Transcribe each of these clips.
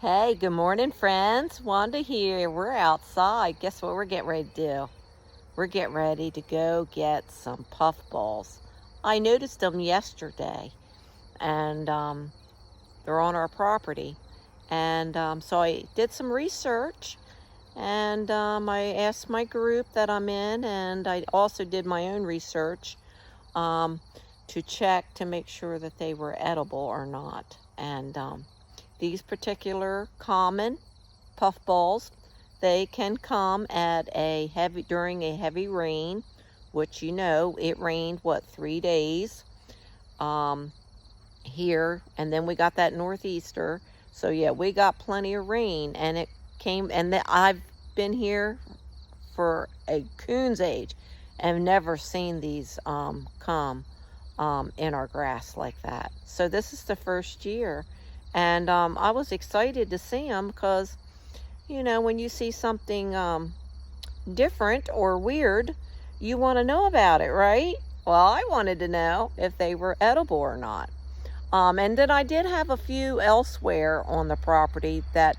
Hey, good morning, friends. Wanda here. We're outside. Guess what we're getting ready to do? We're getting ready to go get some puffballs. I noticed them yesterday, and they're on our property. And so I did some research, and I asked my group that I'm in, and I also did my own research um, to check to make sure that they were edible or not. And these particular common puffballs, they can come at during a heavy rain, which it rained 3 days here, and then we got that northeaster. So yeah, we got plenty of rain, and it came, and I've been here for a coon's age and never seen these come in our grass like that. So this is the first year, and I was excited to see them because, when you see something different or weird, you want to know about it, right? Well, I wanted to know if they were edible or not. And then I did have a few elsewhere on the property that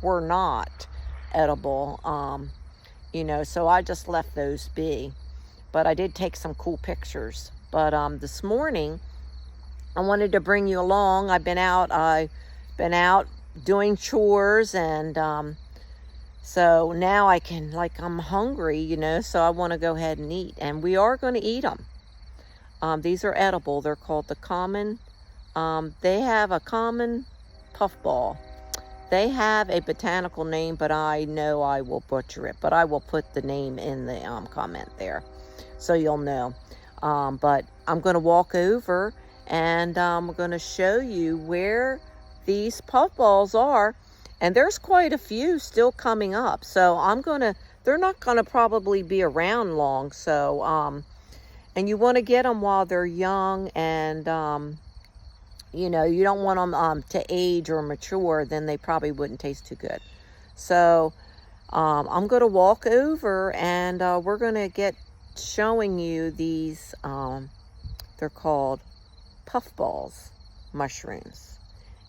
were not edible, so I just left those be. But I did take some cool pictures. But this morning, I wanted to bring you along. I've been out doing chores, and so now I'm hungry, so I want to go ahead and eat. And we are going to eat them. These are edible. They're called the common, they have a common puffball. They have a botanical name, but I know I will butcher it. But I will put the name in the comment there, so you'll know. But I'm going to walk over, and I'm going to show you where these puffballs are. And there's quite a few still coming up. So they're not going to probably be around long. So, and you want to get them while they're young, and, you don't want them to age or mature, then they probably wouldn't taste too good. So I'm going to walk over, and we're going to get showing you these. They're called Puffball Mushrooms,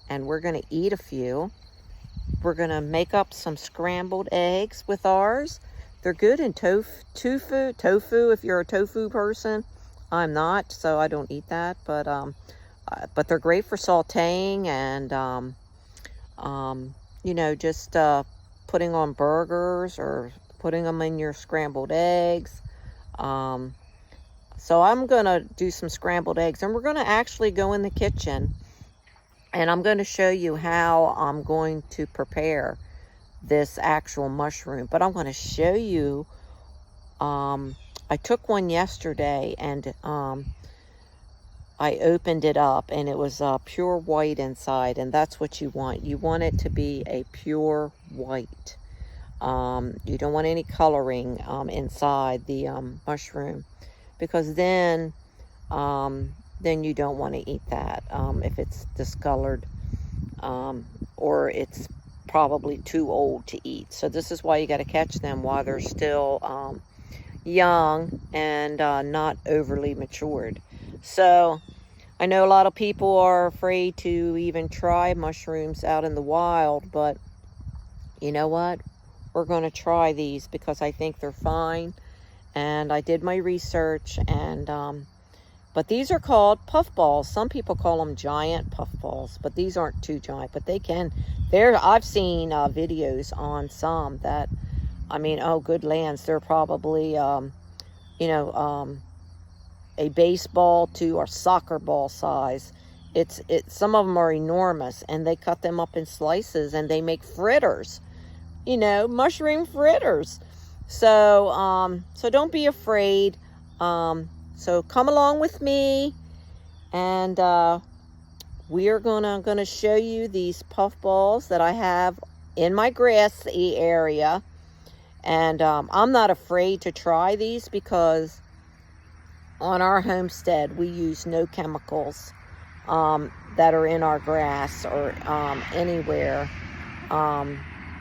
and we're going to eat a few. We're going to make up some scrambled eggs with ours. They're good in tofu if you're a tofu person. I'm not, so I don't eat that, but they're great for sauteing and, just putting on burgers or putting them in your scrambled eggs. So I'm going to do some scrambled eggs, and we're going to actually go in the kitchen, and I'm going to show you how I'm going to prepare this actual mushroom. But I'm going to show you, I took one yesterday, and I opened it up, and it was pure white inside, and that's what you want. You want it to be a pure white. You don't want any coloring inside the mushroom, because then you don't want to eat that if it's discolored, or it's probably too old to eat. So this is why you got to catch them while they're still young and not overly matured. So I know a lot of people are afraid to even try mushrooms out in the wild, but you know what? We're going to try these because I think they're fine. And I did my research, and but these are called puffballs. Some people call them giant puffballs, but these aren't too giant. But I've seen videos on some that, oh, good lands, they're probably a baseball to or soccer ball size. Some of them are enormous, and they cut them up in slices, and they make fritters, mushroom fritters. So don't be afraid. So come along with me, and we are gonna show you these puffballs that I have in my grassy area. And I'm not afraid to try these because on our homestead, we use no chemicals that are in our grass or anywhere,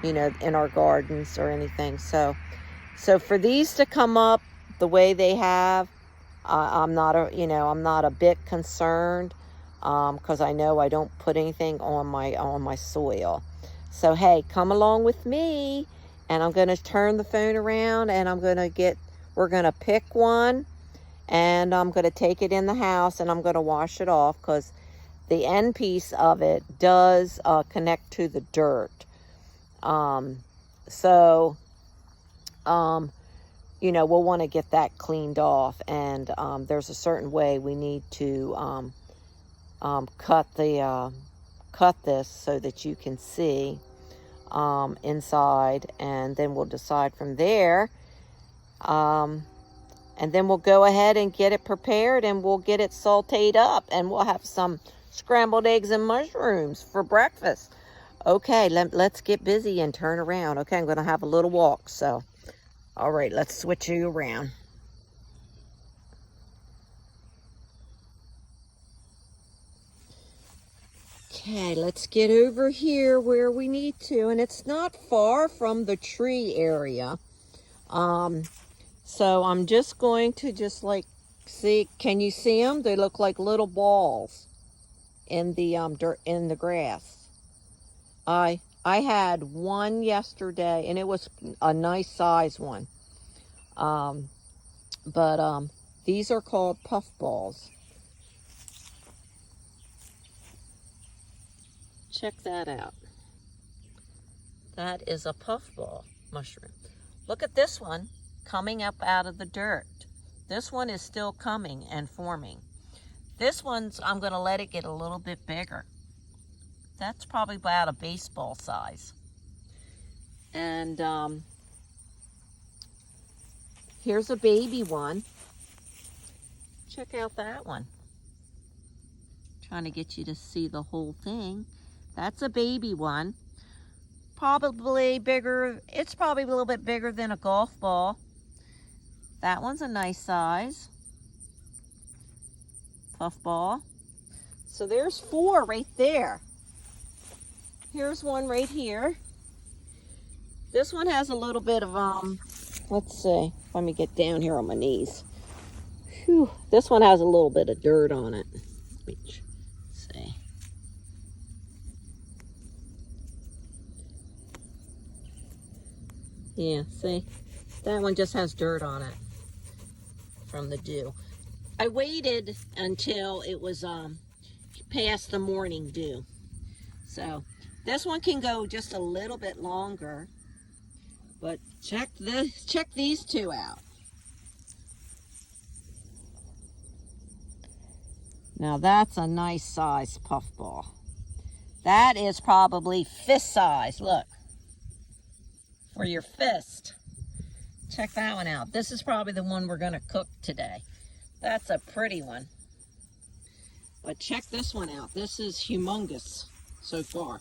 in our gardens or anything. So for these to come up the way they have, I'm not a bit concerned, because I know I don't put anything on my soil. So, hey, come along with me, and I'm going to turn the phone around, and we're going to pick one, and I'm going to take it in the house, and I'm going to wash it off, because the end piece of it does connect to the dirt. We'll want to get that cleaned off, and there's a certain way we need to cut this so that you can see inside, and then we'll decide from there. And then we'll go ahead and get it prepared, and we'll get it sauteed up, and we'll have some scrambled eggs and mushrooms for breakfast. Okay, let's get busy and turn around. Okay, I'm going to have a little walk. So, all right, let's switch you around. Okay, let's get over here where we need to, and it's not far from the tree area. So I'm just going to see, can you see them? They look like little balls in the dirt, in the grass. I had one yesterday, and it was a nice size one. These are called puffballs. Check that out. That is a puffball mushroom. Look at this one coming up out of the dirt. This one is still coming and forming. This one's, I'm going to let it get a little bit bigger. That's probably about a baseball size. And here's a baby one. Check out that one. Trying to get you to see the whole thing. That's a baby one. Probably bigger. It's probably a little bit bigger than a golf ball. That one's a nice size. Puffball. So there's 4 right there. Here's one right here. This one has a little bit of, let's see. Let me get down here on my knees. Whew. This one has a little bit of dirt on it. Let's see. Yeah, see? That one just has dirt on it from the dew. I waited until it was past the morning dew. So this one can go just a little bit longer. But check these 2 out. Now that's a nice size puffball. That is probably fist size. Look. For your fist. Check that one out. This is probably the one we're going to cook today. That's a pretty one. But check this one out. This is humongous so far.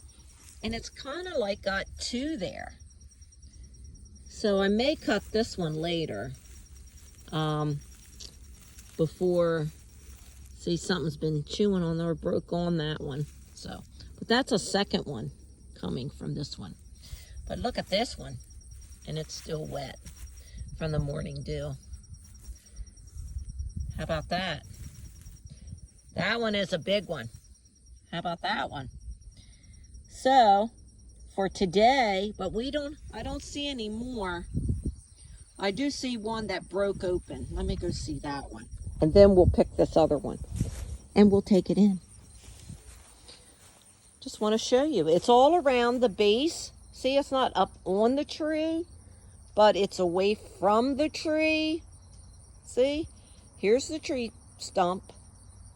And it's kind of like got 2 there. So I may cut this one later. Before, see, something's been chewing on or broke on that one. So, but that's a second one coming from this one. But look at this one. And it's still wet from the morning dew. How about that? That one is a big one. How about that one? So, for today, but I don't see any more. I do see one that broke open. Let me go see that one. And then we'll pick this other one. And we'll take it in. Just want to show you. It's all around the base. See, it's not up on the tree, but it's away from the tree. See? Here's the tree stump.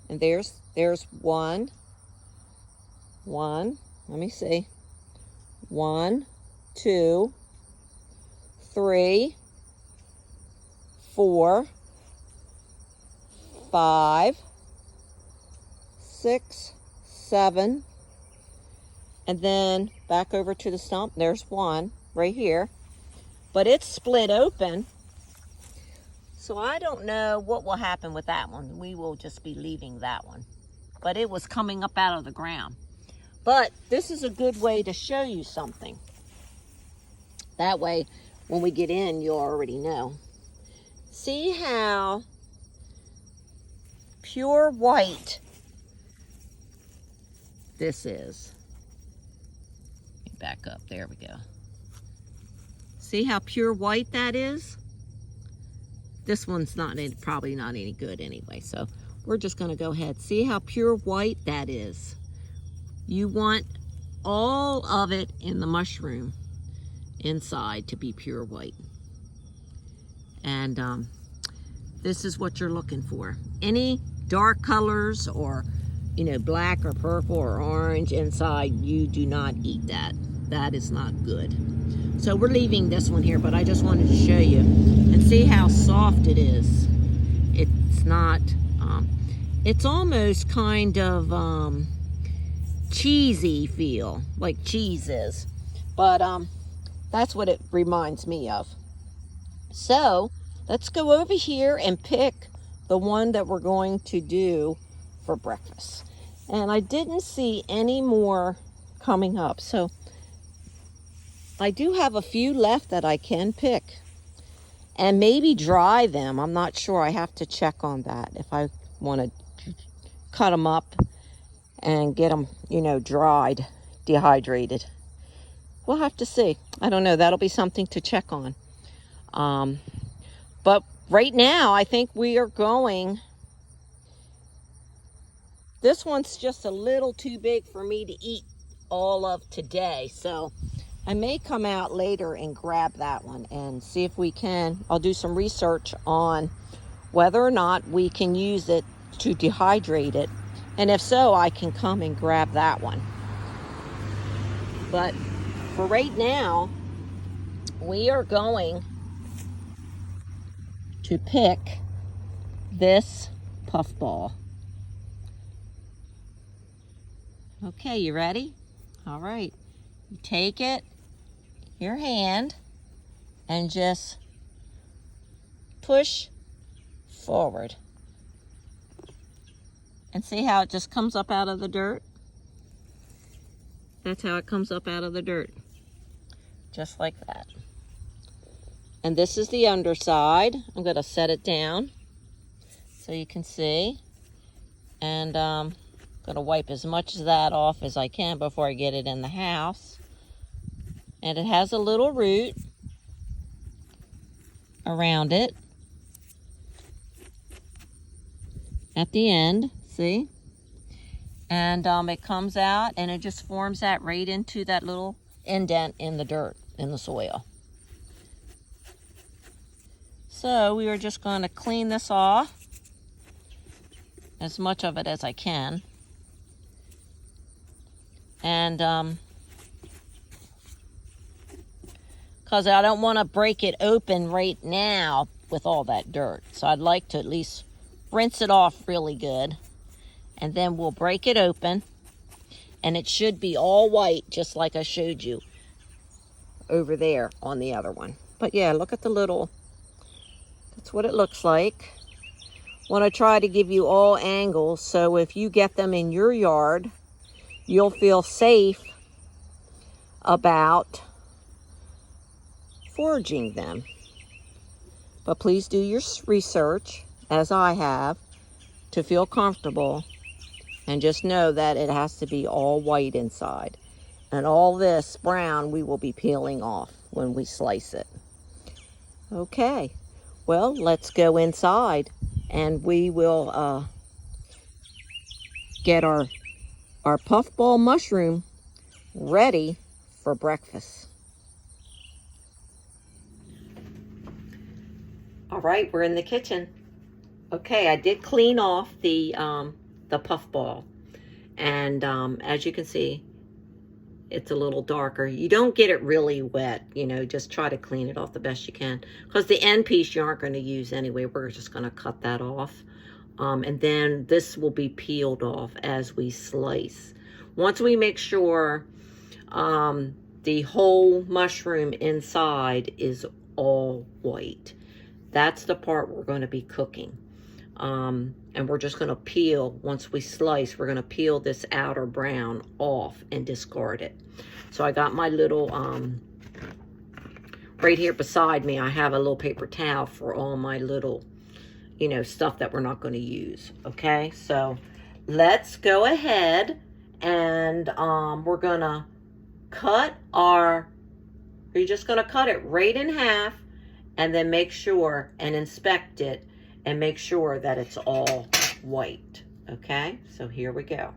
And there's one. Let me see. 1, 2, 3, 4, 5, 6, 7. And then back over to the stump. There's one right here. But it's split open. So I don't know what will happen with that one. We will just be leaving that one. But it was coming up out of the ground. But this is a good way to show you something. That way, when we get in, you'll already know. See how pure white this is. back up. There we go. See how pure white that is? This one's probably not any good anyway, so we're just going to go ahead. See how pure white that is? You want all of it in the mushroom inside to be pure white. And this is what you're looking for. Any dark colors or, you know, black or purple or orange inside, you do not eat that. That is not good. So we're leaving this one here, but I just wanted to show you and see how soft it is. It's not, it's almost kind of cheesy feel, like cheese is. But that's what it reminds me of. So let's go over here and pick the one that we're going to do for breakfast. And I didn't see any more coming up, so I do have a few left that I can pick and maybe dry them. I'm not sure. I have to check on that if I want to cut them up and get them, you know, dried, dehydrated. We'll have to see. I don't know. That'll be something to check on. But right now, I think we are going. This one's just a little too big for me to eat all of today, so I may come out later and grab that one and see if we can. I'll do some research on whether or not we can use it to dehydrate it. And if so, I can come and grab that one. But for right now, we are going to pick this puffball. Okay, you ready? All right. You take it, your hand, and just push forward. And see how it just comes up out of the dirt? That's how it comes up out of the dirt. Just like that. And this is the underside. I'm going to set it down so you can see. And I'm going to wipe as much of that off as I can before I get it in the house. And it has a little root around it at the end, see? And it comes out and it just forms that right into that little indent in the dirt, in the soil. So we are just going to clean this off, as much of it as I can. And because I don't want to break it open right now with all that dirt. So I'd like to at least rinse it off really good. And then we'll break it open. And it should be all white, just like I showed you over there on the other one. But yeah, look at the little, that's what it looks like. Want to try to give you all angles, so if you get them in your yard, you'll feel safe about foraging them. But please do your research, as I have, to feel comfortable, and just know that it has to be all white inside. And all this brown we will be peeling off when we slice it. Okay, well, let's go inside and we will get our puffball mushroom ready for breakfast. All right, we're in the kitchen. Okay, I did clean off the puffball, and as you can see, it's a little darker. You don't get it really wet, you know, just try to clean it off the best you can, because the end piece you aren't going to use anyway. We're just going to cut that off, and then this will be peeled off as we slice. Once we make sure the whole mushroom inside is all white, that's the part we're going to be cooking. And we're just going to peel, once we slice, we're going to peel this outer brown off and discard it. So I got my little, right here beside me, I have a little paper towel for all my little, you know, stuff that we're not going to use. Okay, so let's go ahead and we're going to you're just going to cut it right in half, and then make sure and inspect it and make sure that it's all white. Okay, so here we go.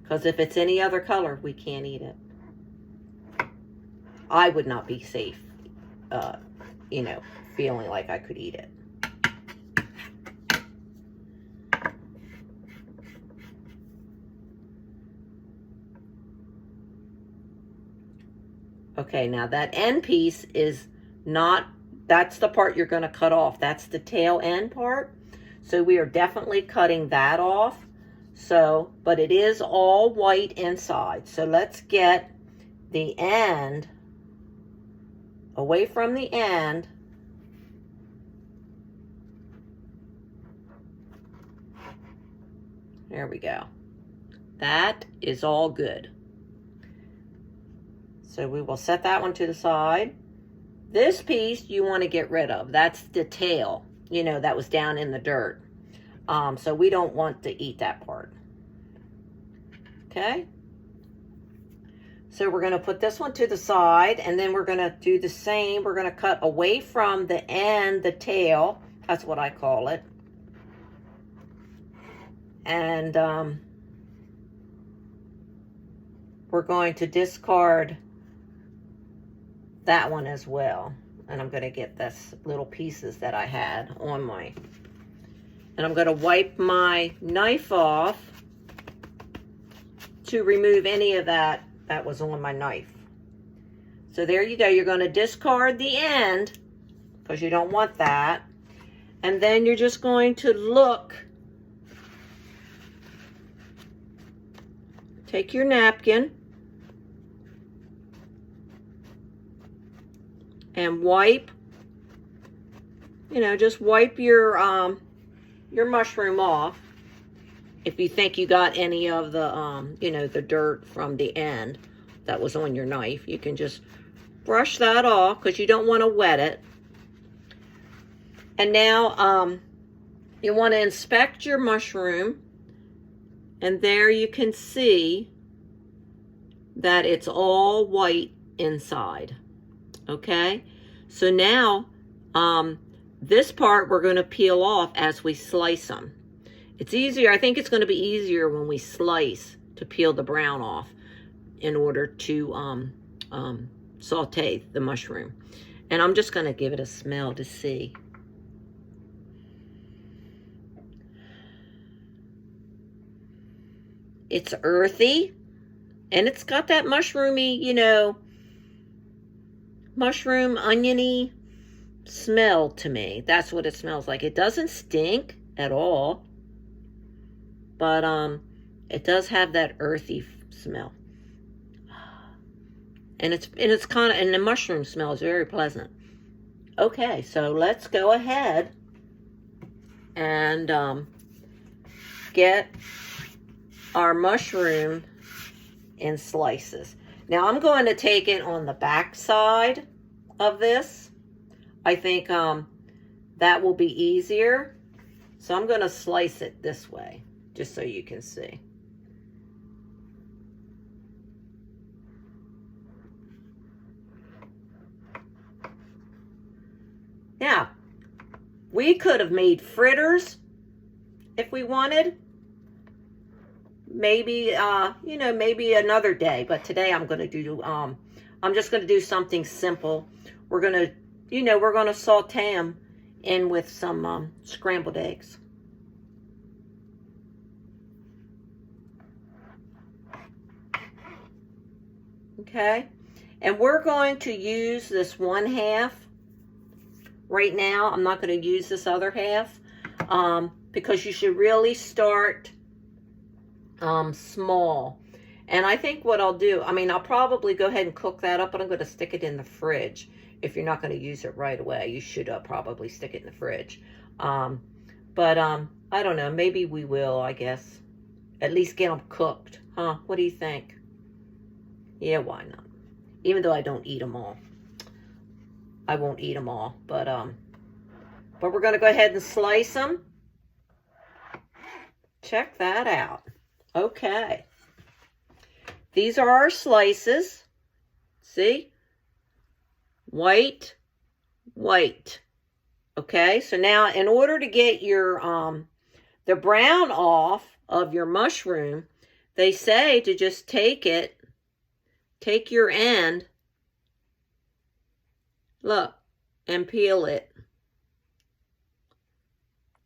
Because if it's any other color, we can't eat it. I would not be safe, you know, feeling like I could eat it. Okay, now that end piece is not, that's the part you're going to cut off. That's the tail end part. So we are definitely cutting that off. So, but it is all white inside. So let's get the end away from the end. There we go. That is all good. So we will set that one to the side. This piece you want to get rid of. That's the tail, you know, that was down in the dirt. So we don't want to eat that part. Okay. So we're going to put this one to the side, and then we're going to do the same. We're going to cut away from the end, the tail. That's what I call it. And we're going to discard that one as well. And I'm going to get this little pieces that I had on my, and I'm going to wipe my knife off to remove any of that was on my knife. So there you go. You're going to discard the end because you don't want that. And then you're just going to look, take your napkin and wipe, you know, just wipe your mushroom off. If you think you got any of the, you know, the dirt from the end that was on your knife, you can just brush that off because you don't want to wet it. And now you want to inspect your mushroom, and there you can see that it's all white inside. Okay, so now this part we're going to peel off as we slice them. It's easier, I think it's going to be easier when we slice to peel the brown off in order to saute the mushroom. And I'm just going to give it a smell to see. It's earthy, and it's got that mushroomy, you know, mushroom, oniony smell to me. That's what it smells like. It doesn't stink at all, but it does have that earthy smell. And it's kind of, and the mushroom smell is very pleasant. Okay, so let's go ahead and get our mushroom in slices. Now I'm going to take it on the back side of this. I think that will be easier. So I'm going to slice it this way, just so you can see. Now, we could have made fritters if we wanted. Maybe, you know, maybe another day. But today I'm going to do, I'm just going to do something simple. We're going to, you know, we're going to saute them in with some scrambled eggs. Okay. And we're going to use this one half. Right now, I'm not going to use this other half because you should really start small. And I think what I'll do, I mean, I'll probably go ahead and cook that up, but I'm going to stick it in the fridge. If you're not going to use it right away, you should probably stick it in the fridge. But I don't know, maybe we will, I guess. At least get them cooked. Huh? What do you think? Yeah, why not? Even though I don't eat them all. I won't eat them all, but But we're going to go ahead and slice them. Check that out. Okay. These are our slices. See? White, white. Okay, so now in order to get your the brown off of your mushroom, they say to just take your end, look, and peel it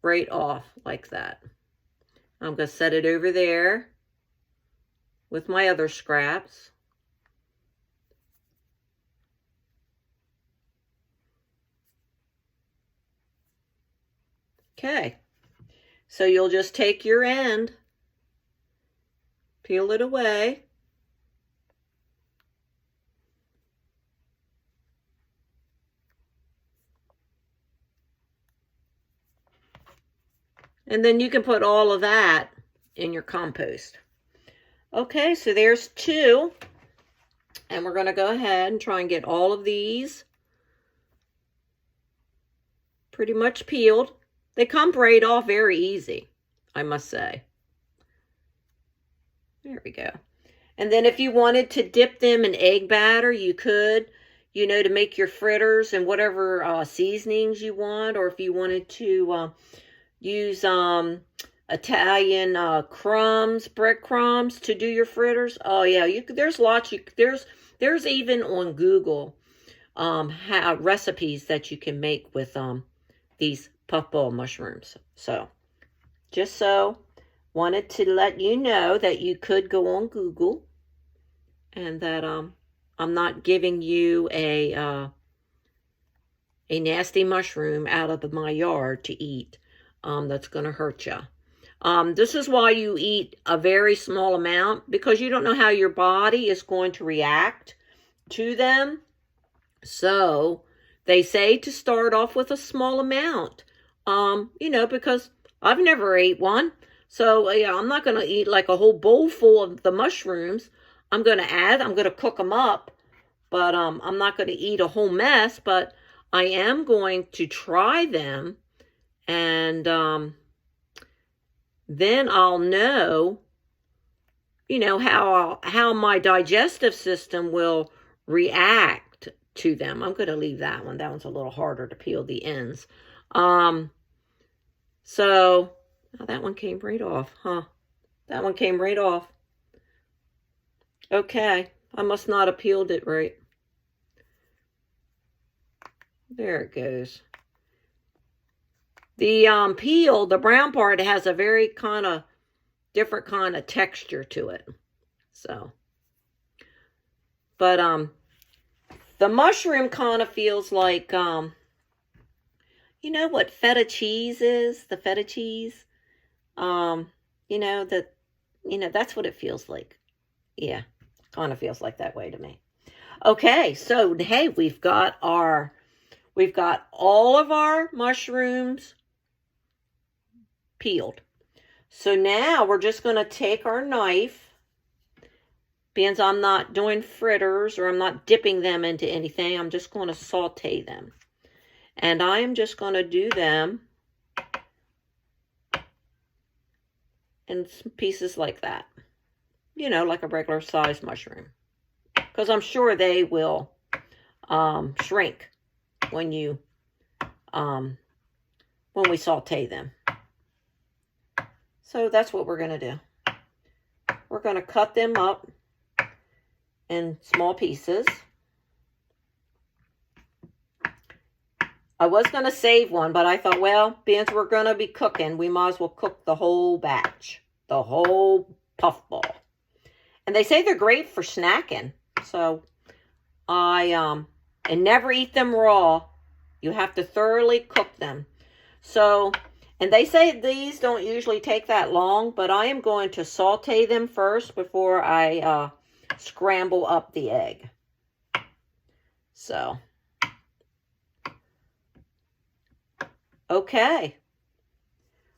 right off like that. I'm going to set it over there with my other scraps. Okay, so you'll just take your end, peel it away. And then you can put all of that in your compost. Okay, so there's 2. And we're going to go ahead and try and get all of these pretty much peeled. They come right off very easy, I must say. There we go. And then if you wanted to dip them in egg batter, you could, you know, to make your fritters and whatever seasonings you want. Or if you wanted to use Italian crumbs, breadcrumbs to do your fritters. Oh yeah, there's lots. There's even on Google how recipes that you can make with these puffball mushrooms. So just wanted to let you know that you could go on Google, and that I'm not giving you a nasty mushroom out of my yard to eat. That's going to hurt you. This is why you eat a very small amount, because you don't know how your body is going to react to them. So they say to start off with a small amount, you know, because I've never ate one. So yeah, I'm not going to eat like a whole bowl full of the mushrooms. I'm going to cook them up, but I'm not going to eat a whole mess, but I am going to try them. And then I'll know, you know, how my digestive system will react to them. I'm going to leave that one. That one's a little harder to peel the ends. So, oh, that one came right off, huh? That one came right off. Okay, I must not have peeled it right. There it goes. The peel, the brown part, has a very kind of different kind of texture to it. So, but the mushroom kind of feels like you know what feta cheese is? The feta cheese. You know that's what it feels like. Yeah, kind of feels like that way to me. Okay, so hey, we've got all of our mushrooms peeled. So now we're just going to take our knife, being I'm not doing fritters or I'm not dipping them into anything. I'm just going to saute them. And I am just going to do them in pieces like that. You know, like a regular size mushroom. Because I'm sure they will shrink when we saute them. So that's what we're going to do. We're going to cut them up in small pieces. I was going to save one, but I thought, well, being we're going to be cooking, we might as well cook the whole batch, the whole puffball. And they say they're great for snacking. So and never eat them raw. You have to thoroughly cook them. So, and they say these don't usually take that long, but I am going to saute them first before I scramble up the egg. So, okay.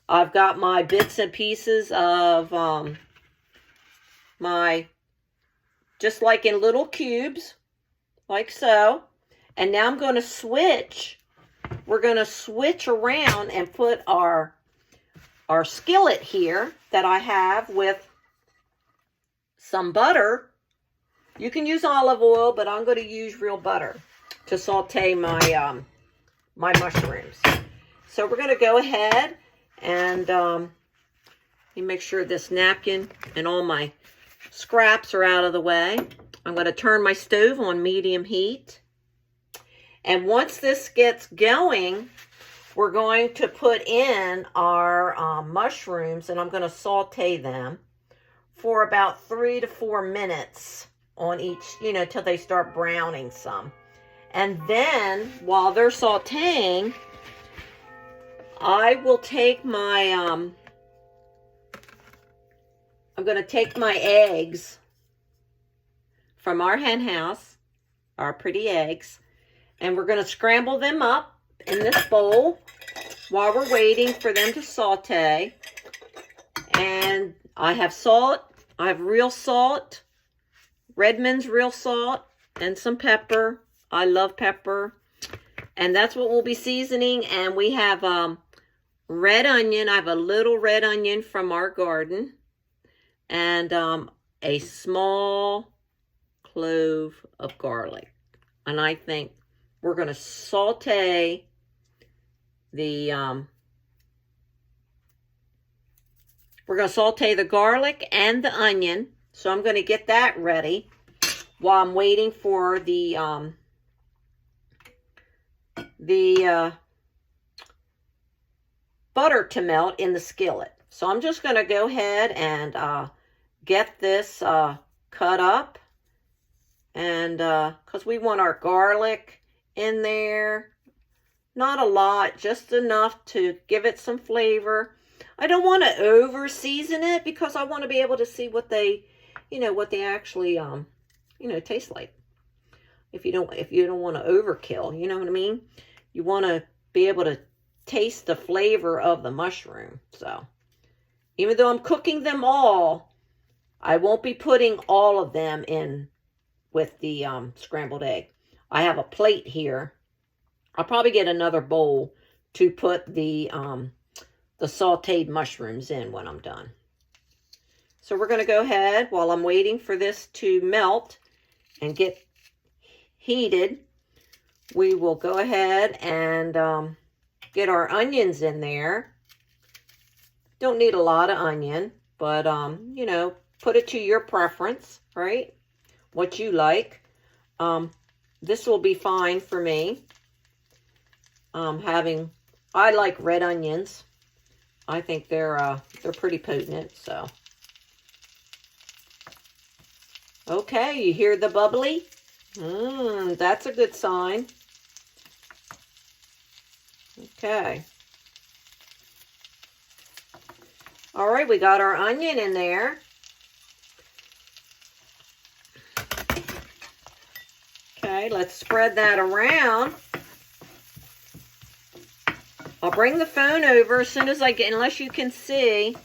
I've got my bits and pieces of just like in little cubes, like so. And now I'm going to switch we're going to switch around and put our skillet here that I have with some butter. You can use olive oil, but I'm going to use real butter to saute my my mushrooms. So we're going to go ahead and let me make sure this napkin and all my scraps are out of the way. I'm going to turn my stove on medium heat. And once this gets going, we're going to put in our mushrooms, and I'm going to saute them for about 3 to 4 minutes on each, you know, till they start browning some. And then while they're sauteing, I will take my, I'm going to take my eggs from our hen house, our pretty eggs, and we're going to scramble them up in this bowl while we're waiting for them to saute. And I have salt, I have real salt, Redmond's real salt, and some pepper. I love pepper. And that's what we'll be seasoning. And we have red onion. I have a little red onion from our garden. And a small clove of garlic. And I think we're going to saute the garlic and the onion. So I'm going to get that ready while I'm waiting for the butter to melt in the skillet. So I'm just going to go ahead and get this cut up, and because we want our garlic in there. Not a lot, just enough to give it some flavor. I don't want to over season it because I want to be able to see what they, you know, what they actually, you know, taste like. If you don't want to overkill, you know what I mean? You want to be able to taste the flavor of the mushroom. So, even though I'm cooking them all, I won't be putting all of them in with the scrambled egg. I have a plate here. I'll probably get another bowl to put the sauteed mushrooms in when I'm done. So we're going to go ahead while I'm waiting for this to melt and get heated. We will go ahead and get our onions in there. Don't need a lot of onion, but you know, put it to your preference, right? What you like. This will be fine for me. I like red onions. I think they're pretty potent, so. Okay, you hear the bubbly? That's a good sign. Okay. All right, we got our onion in there. Okay, let's spread that around. I'll bring the phone over as soon as I get, unless you can see,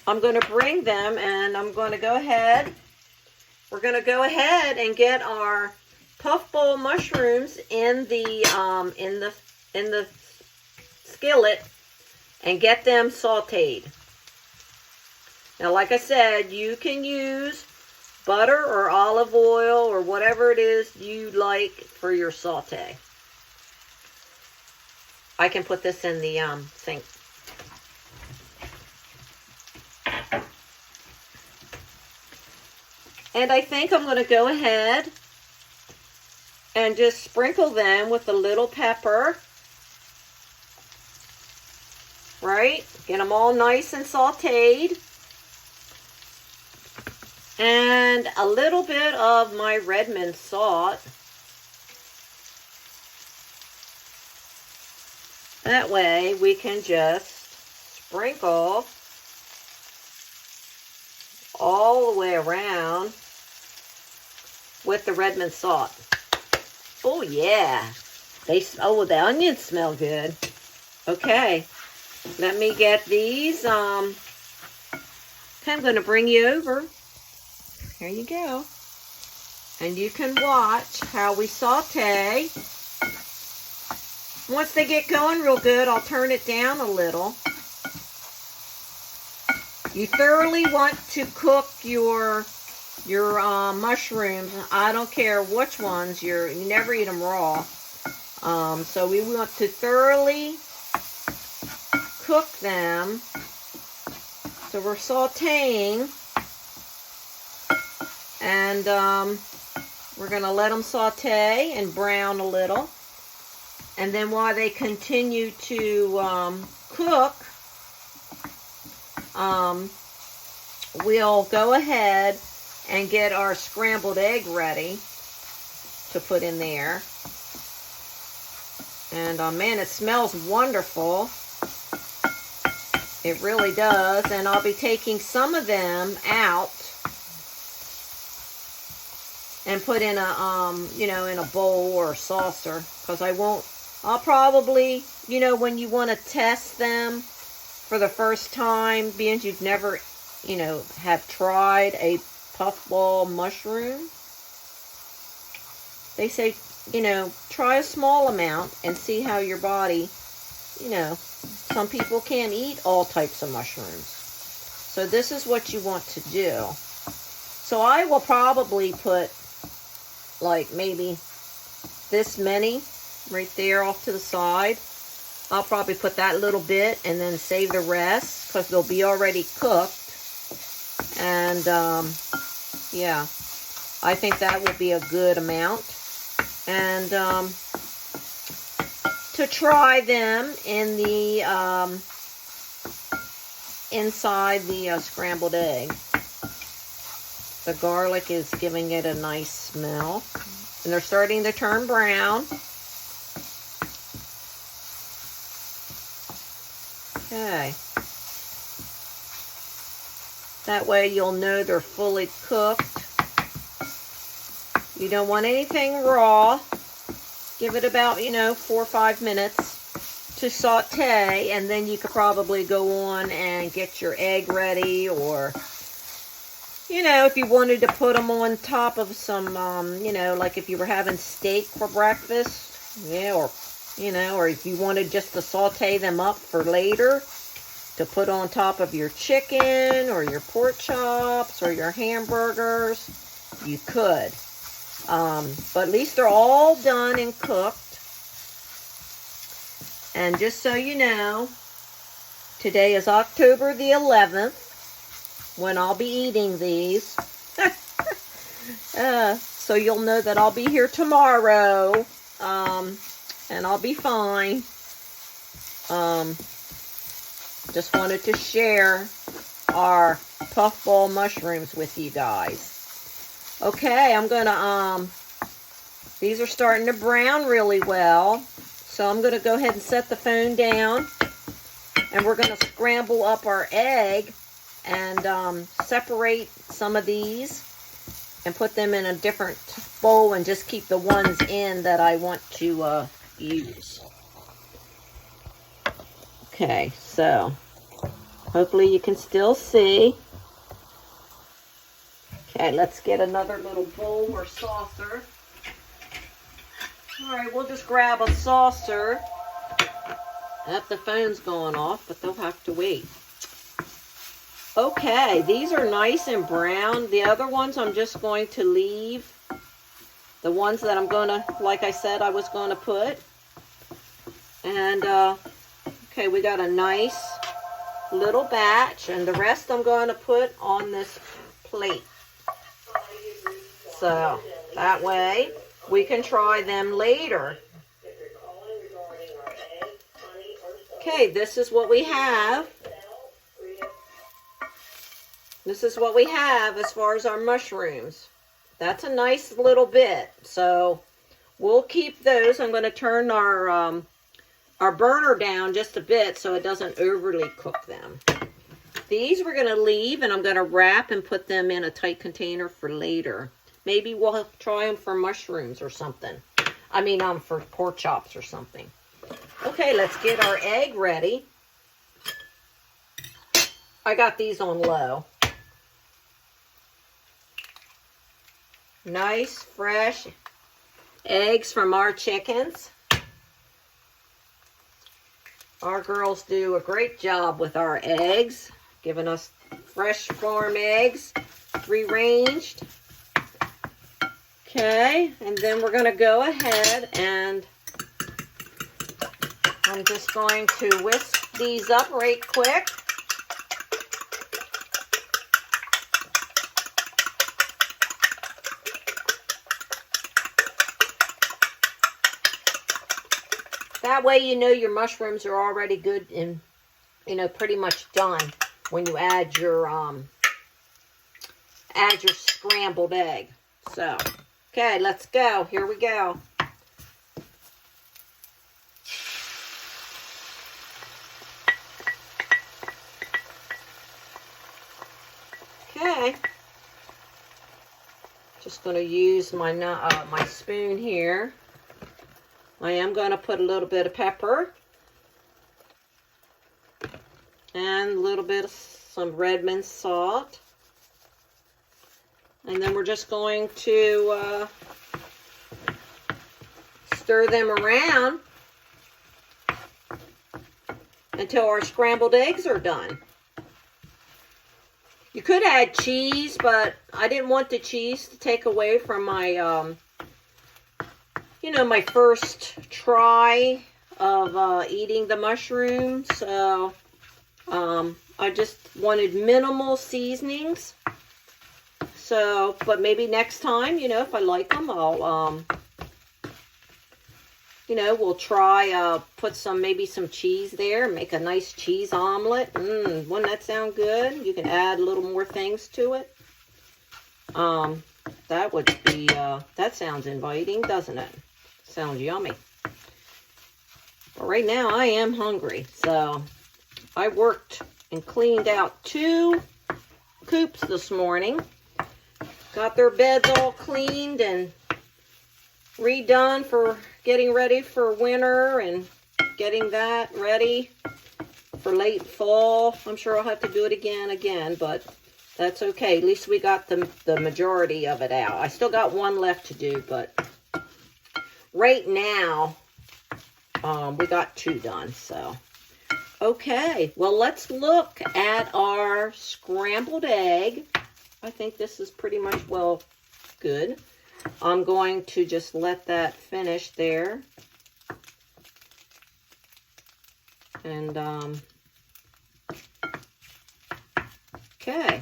I'm going to bring them, and I'm going to go ahead. We're going to go ahead and get our puffball mushrooms in the skillet and get them sauteed. Now, like I said, you can use butter or olive oil or whatever it is you like for your saute. I can put this in the sink. And I think I'm going to go ahead and just sprinkle them with a little pepper. Right? Get them all nice and sauteed. And a little bit of my Redmond salt. That way we can just sprinkle all the way around with the Redmond salt. Oh yeah, the onions smell good. Okay, let me get these. I'm going to bring you over. Here you go, and you can watch how we saute Once they get going real good, I'll turn it down a little. You thoroughly want to cook your mushrooms. I don't care which ones. You never eat them raw. So we want to thoroughly cook them. So we're sauteing, and we're going to let them saute and brown a little. And then while they continue to cook, we'll go ahead and get our scrambled egg ready to put in there. And man, it smells wonderful. It really does. And I'll be taking some of them out and put in a in a bowl or a saucer, because I'll probably, when you want to test them for the first time, being you've never, have tried a puffball mushroom, they say, try a small amount and see how your body, some people can't eat all types of mushrooms. So this is what you want to do. So I will probably put like maybe this many right there off to the side. I'll probably put that little bit and then save the rest, because they'll be already cooked. And yeah, I think that will be a good amount. And to try them in the inside the scrambled egg. The garlic is giving it a nice smell, and they're starting to turn brown. Okay. That way you'll know they're fully cooked. You don't want anything raw. Give it about, 4 or 5 minutes to saute, and then you could probably go on and get your egg ready, or, if you wanted to put them on top of some, like if you were having steak for breakfast, yeah, or if you wanted just to saute them up for later, to put on top of your chicken or your pork chops or your hamburgers, you could. But at least they're all done and cooked. And just so you know, today is October the 11th when I'll be eating these. So you'll know that I'll be here tomorrow. And I'll be fine. Just wanted to share our puffball mushrooms with you guys. Okay, I'm gonna, these are starting to brown really well. So I'm gonna go ahead and set the phone down. And we're gonna scramble up our egg and separate some of these and put them in a different bowl, and just keep the ones in that I want to use. Okay, so hopefully you can still see. Okay, let's get another little bowl or saucer. All right, we'll just grab a saucer. The phone's going off, but they'll have to wait. Okay, these are nice and brown. The other ones I'm just going to leave. The ones that I'm going to, like I said, I was going to put. And, okay, we got a nice little batch. And the rest I'm going to put on this plate. So, that way we can try them later. Okay, this is what we have. This is what we have as far as our mushrooms. That's a nice little bit. So we'll keep those. I'm going to turn our burner down just a bit so it doesn't overly cook them. These we're going to leave, and I'm going to wrap and put them in a tight container for later. Maybe we'll try them for mushrooms or something. I mean, for pork chops or something. Okay, let's get our egg ready. I got these on low. Nice, fresh eggs from our chickens. Our girls do a great job with our eggs, giving us fresh farm eggs, free-ranged. Okay, and then we're going to go ahead and I'm just going to whisk these up right quick. That way you know your mushrooms are already good and, you know, pretty much done when you add your scrambled egg. So, okay, let's go. Here we go. Okay. Just going to use my my spoon here. I am going to put a little bit of pepper and a little bit of some red mint salt. And then we're just going to stir them around until our scrambled eggs are done. You could add cheese, but I didn't want the cheese to take away from my you know, my first try of eating the mushrooms. So I just wanted minimal seasonings. So, but maybe next time, you know, if I like them, I'll, you know, we'll try, put maybe some cheese there, make a nice cheese omelet. Wouldn't that sound good? You can add a little more things to it. That would be, that sounds inviting, doesn't it? Sounds yummy. But right now I am hungry. So I worked and cleaned out 2 coops this morning. Got their beds all cleaned and redone for getting ready for winter and getting that ready for late fall. I'm sure I'll have to do it again, but that's okay. At least we got the majority of it out. I still got 1 left to do, but right now, we got 2 done, so. Okay, well, let's look at our scrambled egg. I think this is pretty much, well, good. I'm going to just let that finish there. And, okay.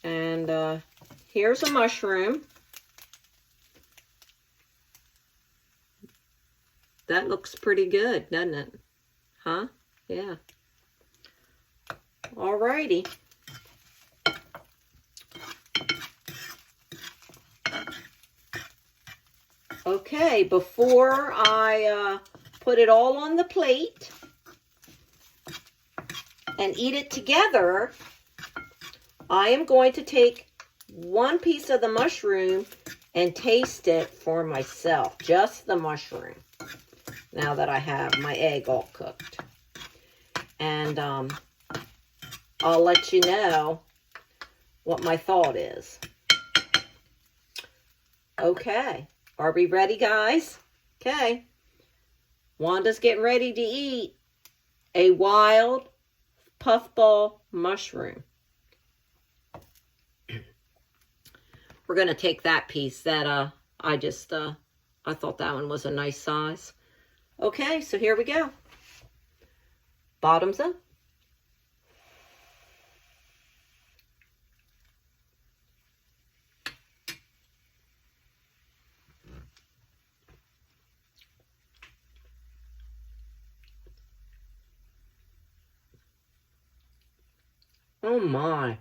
And, here's a mushroom. That looks pretty good, doesn't it? Huh? Yeah. Alrighty. Okay, before I put it all on the plate and eat it together, I am going to take 1 piece of the mushroom and taste it for myself, just the mushroom. Now that I have my egg all cooked. And I'll let you know what my thought is. Okay. Are we ready, guys? Okay. Wanda's getting ready to eat a wild puffball mushroom. We're going to take that piece that I thought that one was a nice size. Okay, so here we go. Bottoms up. Oh my.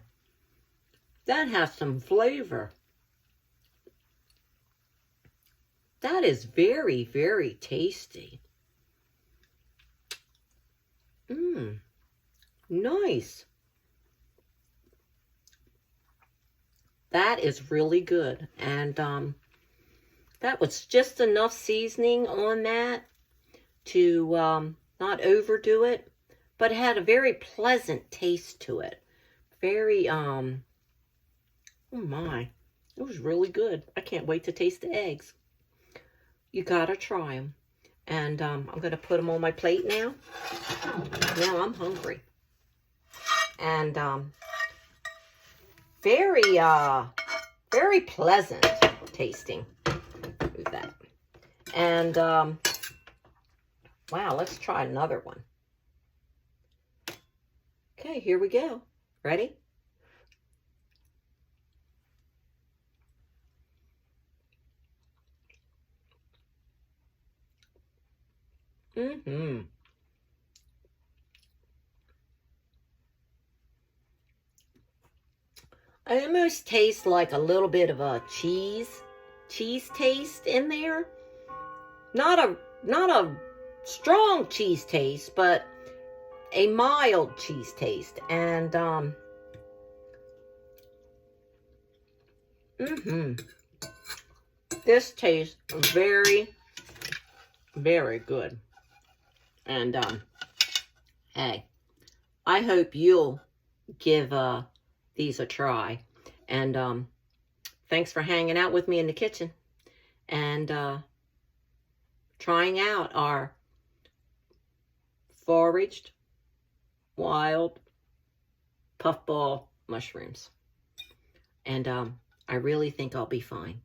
That has some flavor. That is very, very tasty. Nice. That is really good. And that was just enough seasoning on that to not overdo it, but it had a very pleasant taste to it. Very, oh my, it was really good. I can't wait to taste the eggs. You gotta try them. And I'm going to put them on my plate now. Now I'm hungry. And very, very pleasant tasting. Move that. And wow, let's try another one. Okay, here we go. Ready? Mm-hmm. I almost taste like a little bit of a cheese taste in there. Not a strong cheese taste, but a mild cheese taste. And this tastes very, very good. And hey, I hope you'll give these a try. And thanks for hanging out with me in the kitchen and trying out our foraged wild puffball mushrooms. And I really think I'll be fine.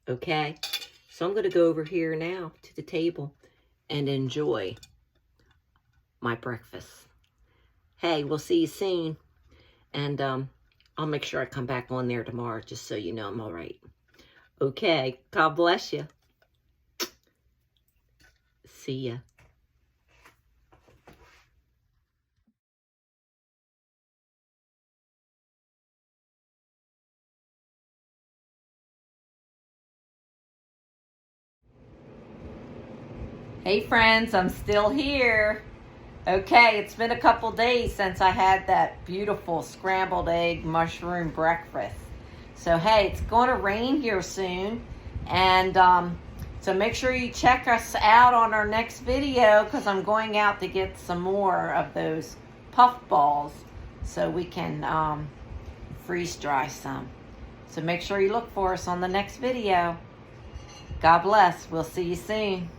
Okay, so I'm going to go over here now to the table and enjoy my breakfast. Hey, we'll see you soon. And I'll make sure I come back on there tomorrow just so you know I'm all right. Okay, God bless you. See ya. Hey friends, I'm still here. Okay, it's been a couple days since I had that beautiful scrambled egg mushroom breakfast. So hey, it's going to rain here soon. And so make sure you check us out on our next video, because I'm going out to get some more of those puffballs so we can freeze dry some. So make sure you look for us on the next video. God bless. We'll see you soon.